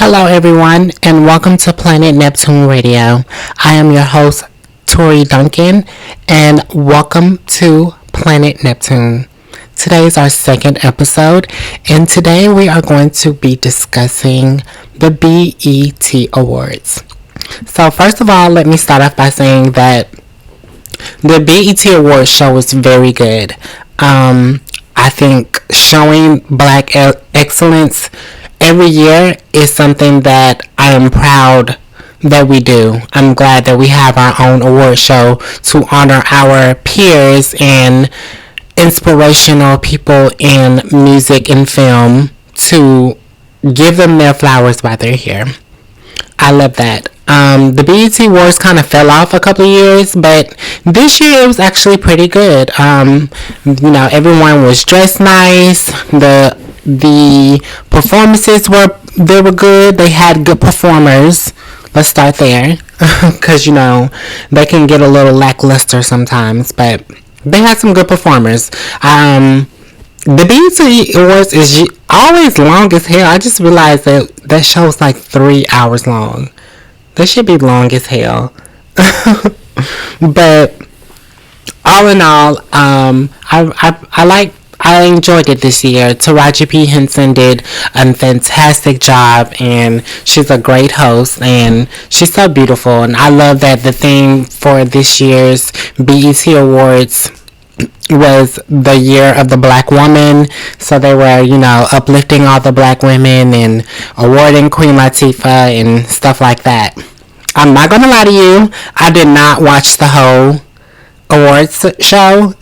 Hello, everyone, and welcome to Planet Neptune Radio. I am your host, Tori Duncan, and welcome to Planet Neptune. Today is our second episode, and today we are going to be discussing the BET Awards. So, first of all, let me start off by saying that the BET Awards show was very good. I think showing black excellence every year is something that I am proud that we do. I'm glad that we have our own award show to honor our peers and inspirational people in music and film, to give them their flowers while they're here. I love that. The BET Awards kind of fell off a couple of years, but this year it was actually pretty good. Everyone was dressed nice. The performances were good. They had good performers. Let's start there, because they can get a little lackluster sometimes, but they had some good performers. The BET Awards is always long as hell. I just realized that show's like 3 hours long. That should be long as hell. But all in all, I enjoyed it this year. Taraji P. Henson did a fantastic job, and she's a great host, and she's so beautiful. And I love that the theme for this year's BET Awards was the year of the black woman. So they were, uplifting all the black women and awarding Queen Latifah and stuff like that. I'm not gonna lie to you, I did not watch the whole awards show,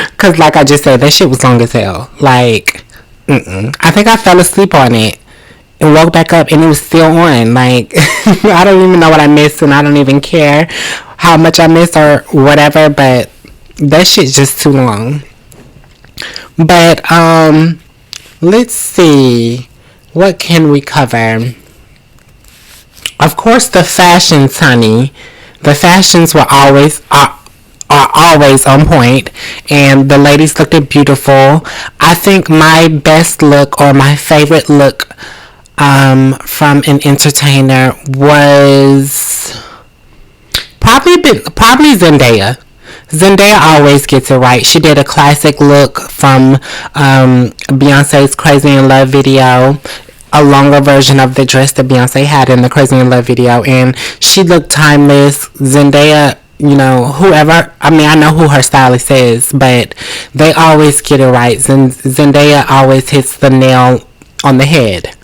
because like I just said, that shit was long as hell. I think I fell asleep on it and woke back up and it was still on. I don't even know what I missed, and I don't even care how much I missed or whatever, but that shit's just too long. But let's see, what can we cover? Of course, the fashions, honey. The fashions were always are always on point, and the ladies looked beautiful. I think my best look, or my favorite look from an entertainer, was probably Zendaya. Zendaya always gets it right. She did a classic look from Beyonce's Crazy in Love video, a longer version of the dress that Beyonce had in the Crazy in Love video, and she looked timeless. Zendaya, I know who her stylist is, but they always get it right. Zendaya always hits the nail on the head.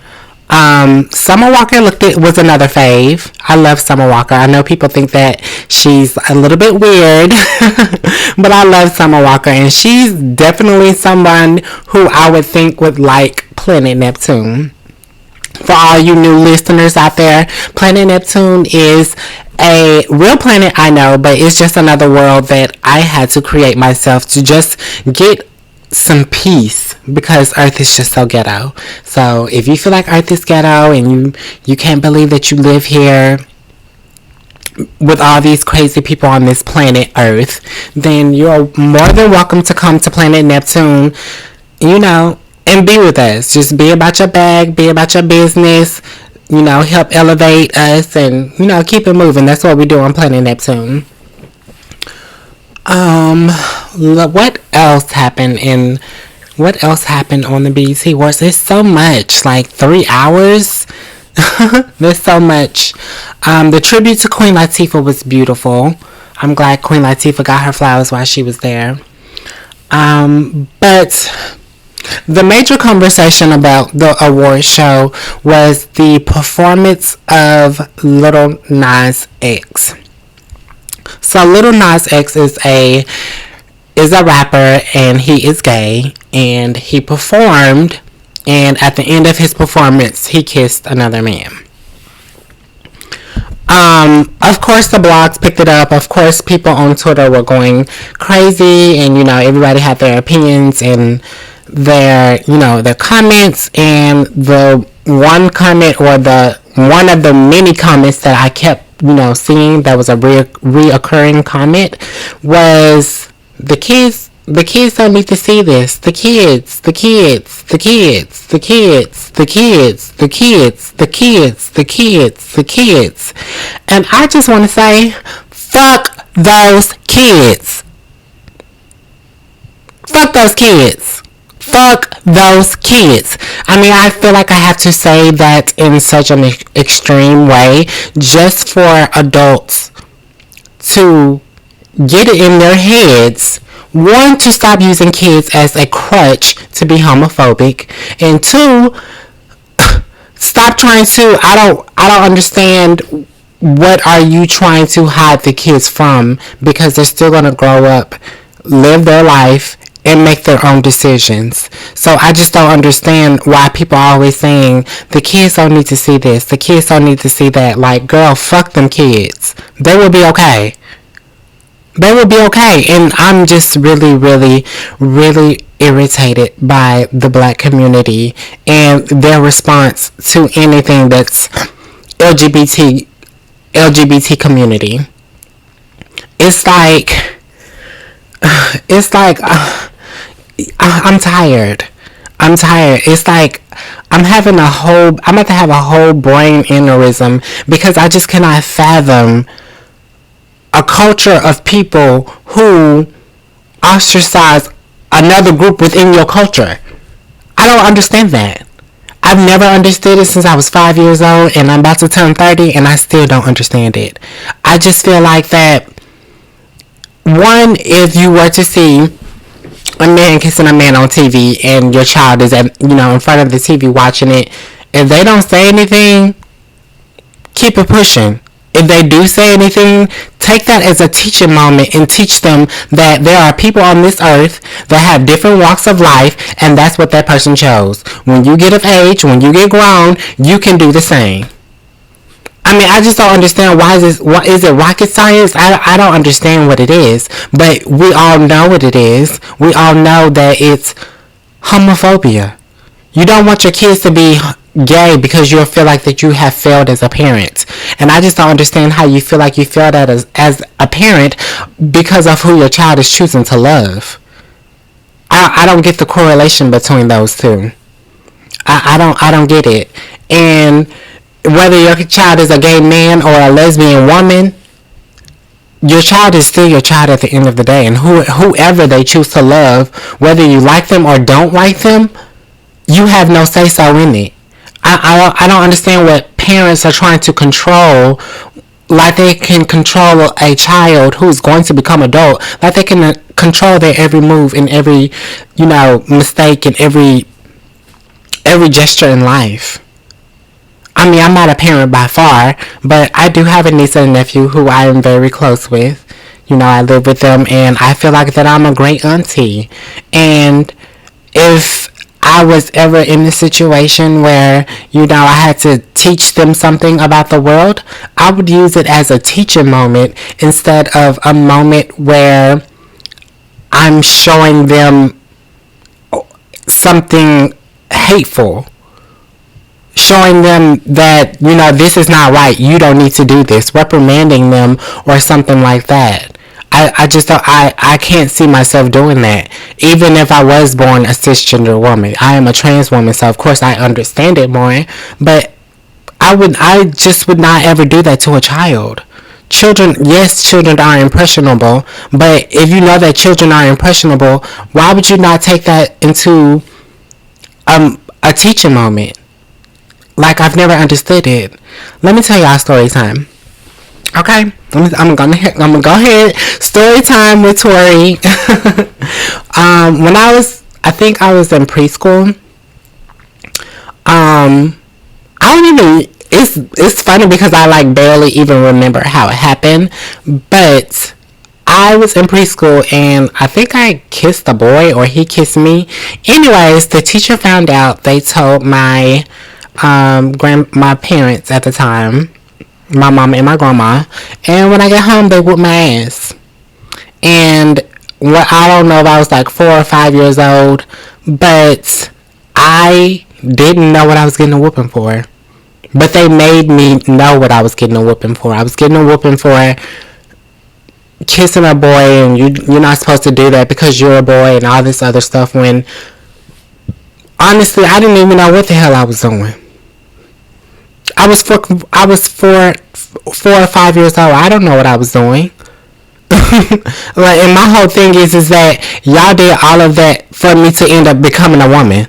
Summer Walker was another fave. I love Summer Walker. I know people think that she's a little bit weird, but I love Summer Walker, and she's definitely someone who I would think would like Planet Neptune. For all you new listeners out there, Planet Neptune is a real planet, I know, but it's just another world that I had to create myself to just get some peace, because Earth is just so ghetto. So if you feel like Earth is ghetto and you can't believe that you live here with all these crazy people on this planet Earth, then you're more than welcome to come to Planet Neptune, and be with us. Just be about your bag, be about your business, help elevate us, and, keep it moving. That's what we do on Planet Neptune. What else happened on the BET Awards? There's so much, 3 hours. There's so much. The tribute to Queen Latifah was beautiful. I'm glad Queen Latifah got her flowers while she was there. But the major conversation about the award show was the performance of Lil Nas X. So Lil Nas X is a rapper, and he is gay, and he performed, and at the end of his performance, he kissed another man. Of course, the blogs picked it up. Of course, people on Twitter were going crazy, and everybody had their opinions and their comments. And the one comment, or one of the many comments that I kept seeing that was a reoccurring comment, was the kids The kids don't need to see this. The kids, the kids, the kids, the kids, the kids, the kids, the kids, the kids, the kids. And I just want to say, fuck those kids. Fuck those kids. Fuck those kids. I mean, I feel like I have to say that in such an extreme way just for adults to get it in their heads, one, to stop using kids as a crutch to be homophobic, and two, stop trying to, I don't understand, what are you trying to hide the kids from, because they're still going to grow up, live their life, and make their own decisions. So I just don't understand why people are always saying the kids don't need to see this, the kids don't need to see that. Like, girl, fuck them kids. They will be okay. They will be okay. And I'm just really, really, really irritated by the black community and their response to anything that's LGBT community. It's like I'm tired. It's like I'm about to have a whole brain aneurysm because I just cannot fathom a culture of people who ostracize another group within your culture. I don't understand that. I've never understood it since I was 5 years old, and I'm about to turn 30, and I still don't understand it. I just feel like that, one, if you were to see a man kissing a man on TV and your child is in front of the TV watching it, if they don't say anything, keep it pushing. If they do say anything, take that as a teaching moment and teach them that there are people on this earth that have different walks of life, and that's what that person chose. When you get of age, when you get grown, you can do the same. I mean, I just don't understand what is it rocket science? I don't understand what it is, but we all know what it is. We all know that it's homophobia. You don't want your kids to be gay because you feel like that you have failed as a parent. And I just don't understand how you feel like you failed as a parent because of who your child is choosing to love. I don't get the correlation between those two. I don't get it. And whether your child is a gay man or a lesbian woman, your child is still your child at the end of the day. And whoever they choose to love, whether you like them or don't like them, you have no say-so in it. I don't understand what parents are trying to control, like they can control a child who's going to become adult, like they can control their every move and every, mistake and every gesture in life. I mean, I'm not a parent by far, but I do have a niece and a nephew who I am very close with. I live with them, and I feel like that I'm a great auntie. And if I was ever in a situation where, I had to teach them something about the world, I would use it as a teaching moment instead of a moment where I'm showing them something hateful. Showing them that, this is not right, you don't need to do this, reprimanding them or something like that. I just don't, I can't see myself doing that. Even if I was born a cisgender woman. I am a trans woman, so of course I understand it more. But I just would not ever do that to a child. Children are impressionable, but if you know that children are impressionable, why would you not take that into a teaching moment? Like, I've never understood it. Let me tell y'all story time. Okay, I'm gonna go ahead. Story time with Tori. When I think I was in preschool. I don't even. It's funny because I barely even remember how it happened. But I was in preschool and I think I kissed a boy or he kissed me. Anyways, the teacher found out. They told my parents at the time, my mom and my grandma, and when I got home they whooped my ass. And I don't know if I was 4 or 5 years old, but I didn't know what I was getting a whooping for. But they made me know what I was getting a whooping for. I was getting a whooping for kissing a boy and you're not supposed to do that because you're a boy and all this other stuff, when honestly I didn't even know what the hell I was doing. I was 4 or 5 years old. I don't know what I was doing. Like, and my whole thing is that y'all did all of that for me to end up becoming a woman.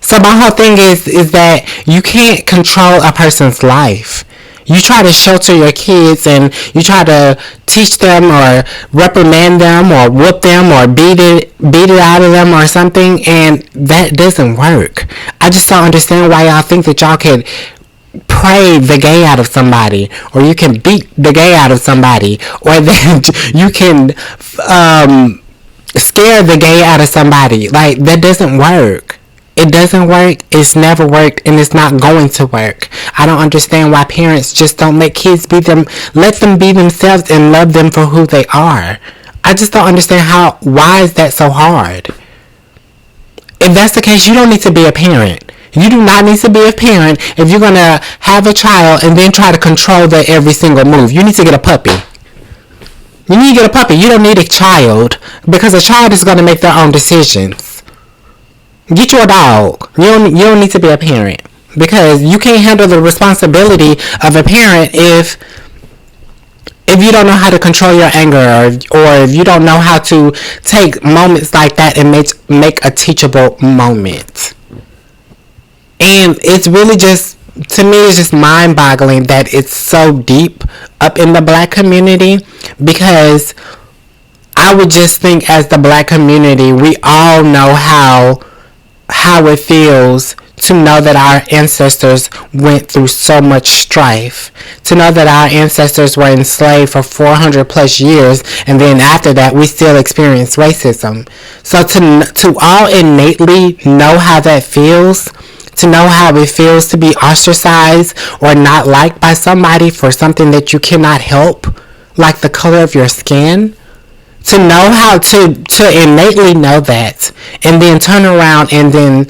So my whole thing is that you can't control a person's life. You try to shelter your kids and you try to teach them or reprimand them or whoop them or beat it out of them or something, and that doesn't work. I just don't understand why y'all think that y'all can pray the gay out of somebody, or you can beat the gay out of somebody, or that you can scare the gay out of somebody. Like, that doesn't work. It doesn't work. It's never worked, and it's not going to work. I don't understand why parents just don't let kids be them. Let them be themselves and love them for who they are. I just don't understand why is that so hard? If that's the case, you don't need to be a parent. You do not need to be a parent if you're going to have a child and then try to control their every single move. You need to get a puppy. You need to get a puppy. You don't need a child, because a child is going to make their own decisions. Get you a dog. You don't need to be a parent, because you can't handle the responsibility of a parent if you don't know how to control your anger, or if you don't know how to take moments like that and make a teachable moment. And it's really just, to me, it's just mind-boggling that it's so deep up in the black community, because I would just think, as the black community, we all know how it feels to know that our ancestors went through so much strife, to know that our ancestors were enslaved for 400 plus years, and then after that we still experience racism. So to all innately know how that feels, to know how it feels to be ostracized or not liked by somebody for something that you cannot help, like the color of your skin, to know how to innately know that, and then turn around and then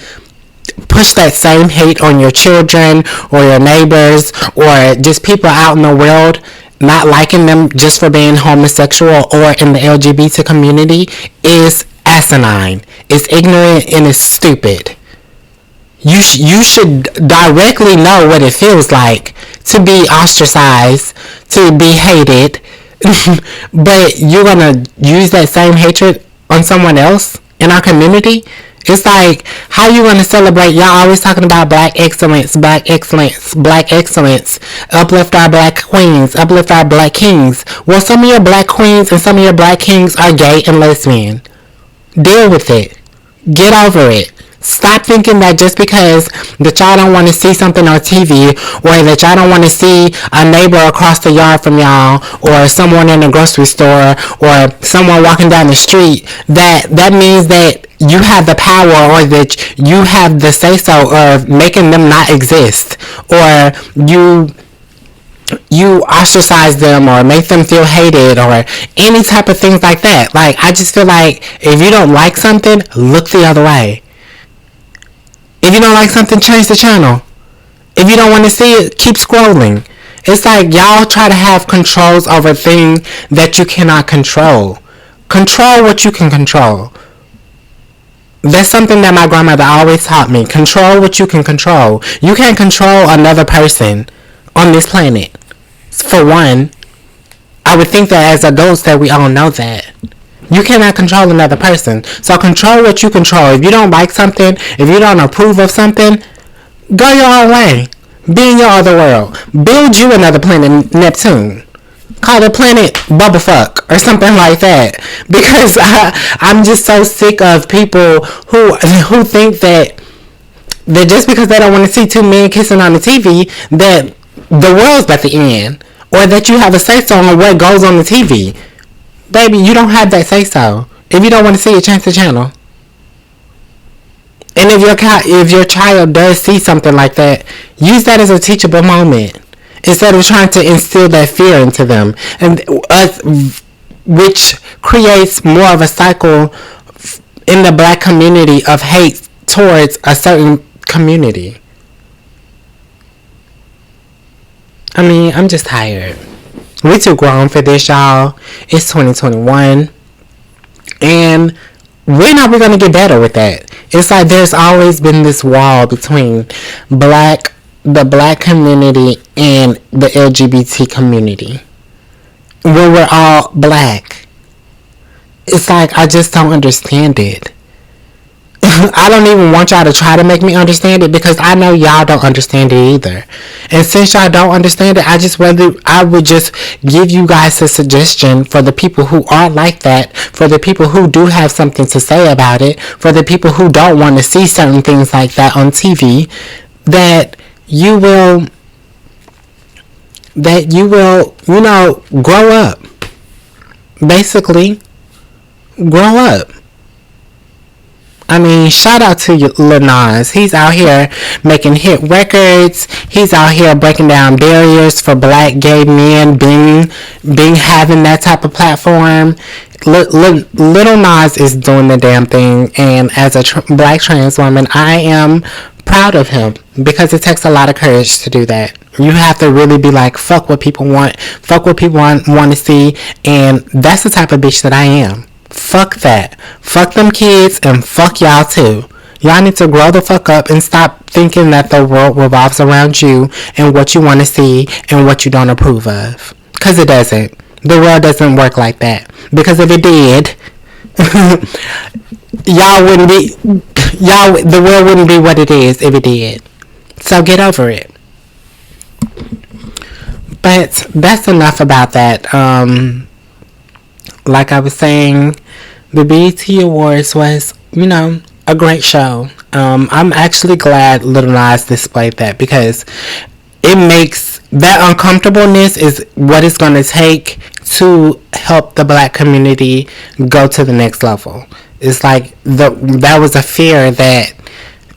push that same hate on your children or your neighbors or just people out in the world, not liking them just for being homosexual or in the LGBT community, is asinine. It's ignorant and it's stupid. You should directly know what it feels like to be ostracized, to be hated, but you're gonna use that same hatred on someone else in our community? It's like, how you gonna celebrate? Y'all always talking about black excellence, black excellence, black excellence. Uplift our black queens, uplift our black kings. Well, some of your black queens and some of your black kings are gay and lesbian. Deal with it. Get over it. Stop thinking that just because that y'all don't want to see something on TV, or that y'all don't want to see a neighbor across the yard from y'all, or someone in a grocery store, or someone walking down the street, that means that you have the power, or that you have the say-so of making them not exist, or you ostracize them or make them feel hated or any type of things like that. Like, I just feel like if you don't like something, look the other way. If you don't like something, change the channel. If you don't want to see it, keep scrolling. It's like y'all try to have controls over things that you cannot control. Control what you can control. That's something that my grandmother always taught me. Control what you can control. You can't control another person on this planet. For one, I would think that as adults that we all know that. You cannot control another person. So control what you control. If you don't like something, if you don't approve of something, go your own way. Be in your other world. Build you another planet, Neptune. Call the planet Bubblefuck or something like that. Because I'm just so sick of people who think that just because they don't want to see two men kissing on the TV, that the world's at the end. Or that you have a say-so on what goes on the TV. Baby, you don't have that say-so. If you don't want to see it, change the channel. And if your child does see something like that, use that as a teachable moment, instead of trying to instill that fear into them, and which creates more of a cycle in the black community of hate towards a certain community. I mean, I'm just tired. We too grown for this, y'all. It's 2021. And when are we going to get better with that? It's like there's always been this wall between the black community and the LGBT community. When we're all black. It's like, I just don't understand it. I don't even want y'all to try to make me understand it, because I know y'all don't understand it either. And since y'all don't understand it, I would just give you guys a suggestion for the people who are like that, for the people who do have something to say about it, for the people who don't want to see certain things like that on TV, that you will, grow up. Basically, grow up. I mean, shout out to Lil Nas. He's out here making hit records. He's out here breaking down barriers for black gay men being having that type of platform. Lil Nas is doing the damn thing, and as a black trans woman, I am proud of him, because it takes a lot of courage to do that. You have to really be like, fuck what people want, fuck what people want to see, and that's the type of bitch that I am. Fuck that. Fuck them kids, and fuck y'all too. Y'all need to grow the fuck up and stop thinking that the world revolves around you and what you want to see and what you don't approve of. Because it doesn't. The world doesn't work like that. Because if it did, the world wouldn't be what it is if it did. So get over it. But that's enough about that. Like I was saying, the BET Awards was, a great show. I'm actually glad Lil Nas displayed that, because it makes that uncomfortableness is what it's going to take to help the black community go to the next level. It's like that was a fear that,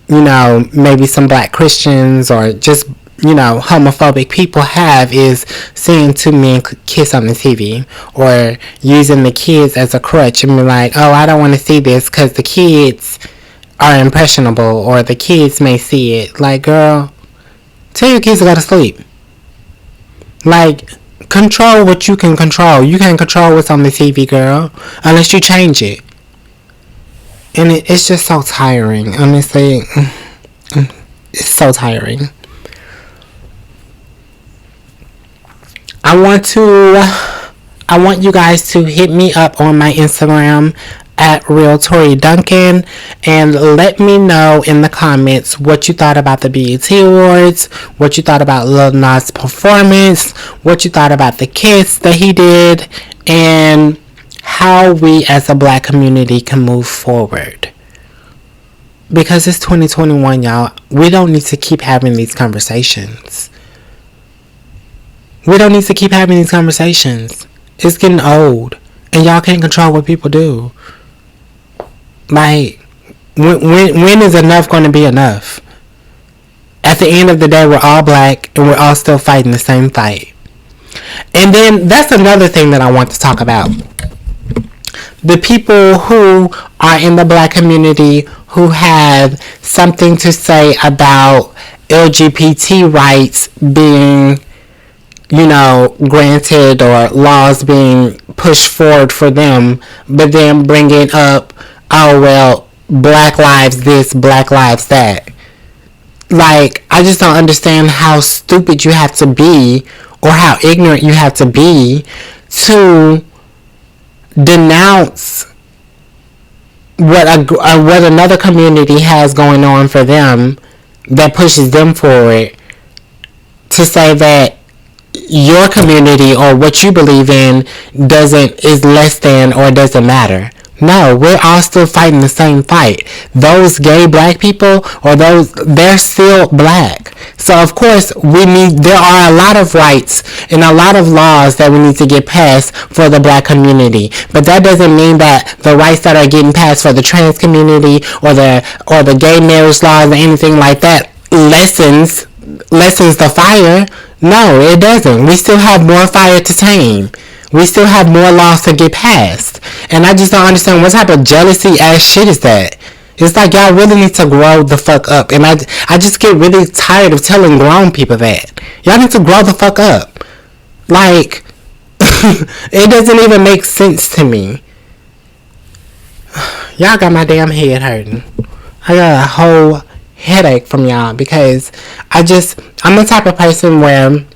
maybe some black Christians or just, homophobic people have, is seeing two men kiss on the TV, or using the kids as a crutch and be like, oh, I don't want to see this because the kids are impressionable, or the kids may see it. Like, girl, tell your kids to go to sleep. Like, control what you can control. You can't control what's on the TV, girl, unless you change it. And it's just so tiring, honestly. It's so tiring. I want you guys to hit me up on my Instagram at Real Tori Duncan, and let me know in the comments what you thought about the BET Awards, what you thought about Lil Nas' performance, what you thought about the kiss that he did, and how we as a black community can move forward. Because it's 2021, y'all. We don't need to keep having these conversations. We don't need to keep having these conversations. It's getting old, and y'all can't control what people do. Like, when is enough going to be enough? At the end of the day, we're all black, and we're all still fighting the same fight. And then that's another thing that I want to talk about. The people who are in the black community who have something to say about LGBT rights being, granted, or laws being pushed forward for them, but then bringing up, oh, well, black lives this, black lives that. Like, I just don't understand how stupid you have to be, or how ignorant you have to be to denounce what another community has going on for them that pushes them forward, to say that your community or what you believe in is less than or doesn't matter. No, we're all still fighting the same fight. Those gay black people, they're still black. So of course there are a lot of rights and a lot of laws that we need to get passed for the black community. But that doesn't mean that the rights that are getting passed for the trans community or the gay marriage laws or anything like that lessens the fire. No, it doesn't. We still have more fire to tame. We still have more laws to get passed. And I just don't understand what type of jealousy ass shit is that. It's like, y'all really need to grow the fuck up. And I just get really tired of telling grown people that. Y'all need to grow the fuck up. Like, It doesn't even make sense to me. Y'all got my damn head hurting. I got a whole headache from y'all because I'm the type of person where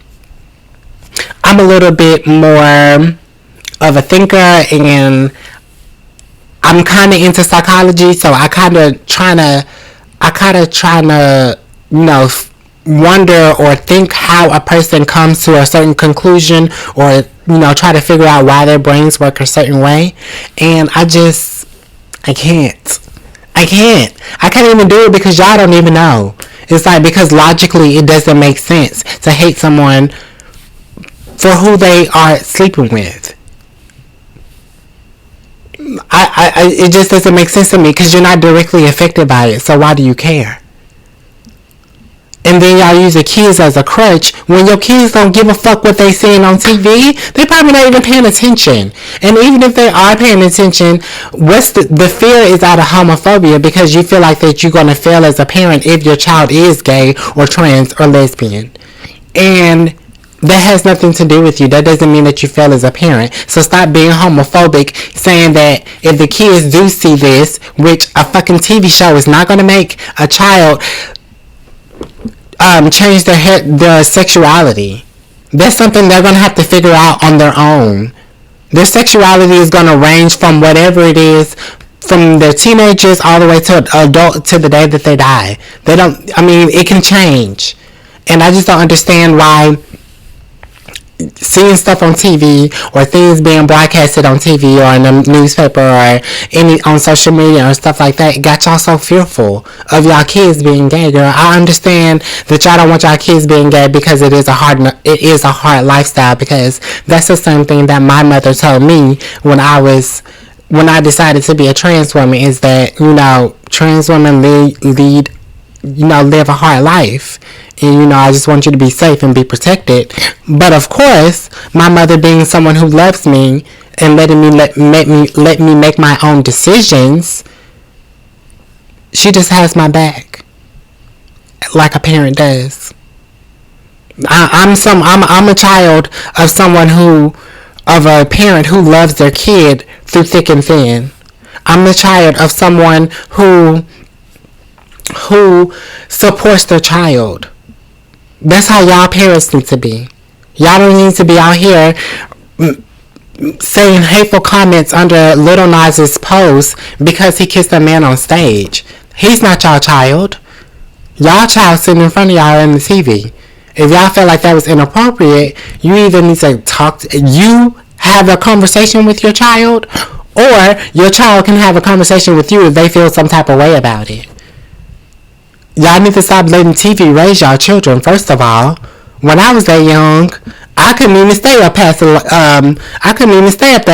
I'm a little bit more of a thinker, and I'm kind of into psychology, so I kind of trying to, wonder or think how a person comes to a certain conclusion, or, try to figure out why their brains work a certain way. And I can't. I can't even do it because y'all don't even know. It's like, because logically it doesn't make sense to hate someone for who they are sleeping with. It just doesn't make sense to me because you're not directly affected by it. So why do you care? And then y'all use the kids as a crutch when your kids don't give a fuck what they seeing on TV. They probably not even paying attention. And even if they are paying attention, what's the fear is out of homophobia, because you feel like that you're going to fail as a parent if your child is gay or trans or lesbian. And that has nothing to do with you. That doesn't mean that you fail as a parent. So stop being homophobic, saying that if the kids do see this, which a fucking TV show is not going to make a child change their sexuality. That's something they're going to have to figure out on their own. Their sexuality is going to range from whatever it is, from their teenagers all the way to adult, to the day that they die. It can change. And I just don't understand why seeing stuff on TV or things being broadcasted on TV or in the newspaper or on social media or stuff like that got y'all so fearful of y'all kids being gay. Girl, I understand that y'all don't want y'all kids being gay because it is a hard lifestyle, because that's the same thing that my mother told me when I decided to be a trans woman, is that, trans women live a hard life. And, I just want you to be safe and be protected. But of course, my mother, being someone who loves me and let me make my own decisions, she just has my back, like a parent does. I'm a child of of a parent who loves their kid through thick and thin. I'm the child of someone who supports their child. That's how y'all parents need to be. Y'all don't need to be out here saying hateful comments under Lil Nas' post because he kissed a man on stage. He's not y'all child. Y'all child sitting in front of y'all on the TV. If y'all feel like that was inappropriate, you either need to you have a conversation with your child, or your child can have a conversation with you if they feel some type of way about it. Y'all need to stop letting TV raise y'all children. First of all, when I was that young, I couldn't even stay up that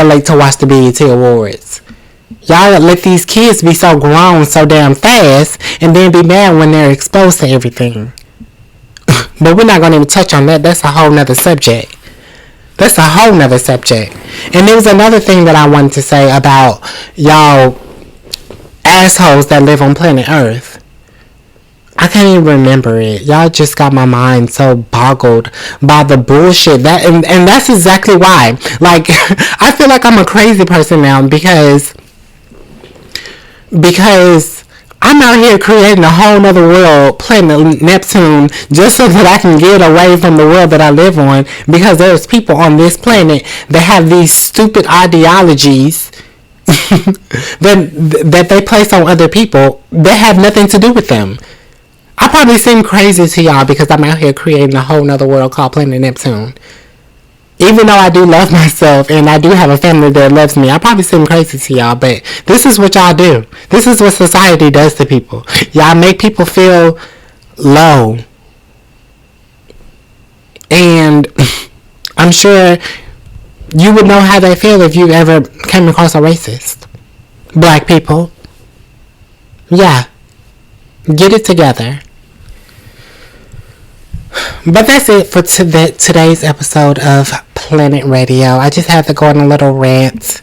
late to watch the BET Awards. Y'all let these kids be so grown so damn fast, and then be mad when they're exposed to everything. But we're not gonna even touch on that. That's a whole nother subject. And there was another thing that I wanted to say about y'all assholes that live on planet Earth. I can't even remember it. Y'all just got my mind so boggled by the bullshit. And that's exactly why. Like, I feel like I'm a crazy person now because I'm out here creating a whole nother world, planet Neptune, just so that I can get away from the world that I live on, because there's people on this planet that have these stupid ideologies that they place on other people that have nothing to do with them. I probably seem crazy to y'all because I'm out here creating a whole nother world called Planet Neptune. Even though I do love myself and I do have a family that loves me, I probably seem crazy to y'all, but this is what y'all do. This is what society does to people. Y'all make people feel low. And I'm sure you would know how they feel if you ever came across a racist. Black people. Yeah. Get it together. But that's it for today's episode of Planet Radio. I just had to go on a little rant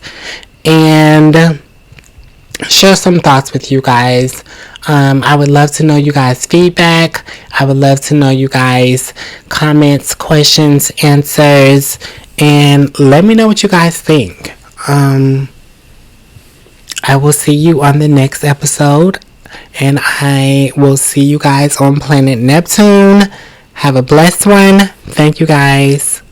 and share some thoughts with you guys. I would love to know you guys' feedback. I would love to know you guys' comments, questions, answers, And let me know what you guys think. I will see you on the next episode. And I will see you guys on planet Neptune. Have a blessed one. Thank you guys.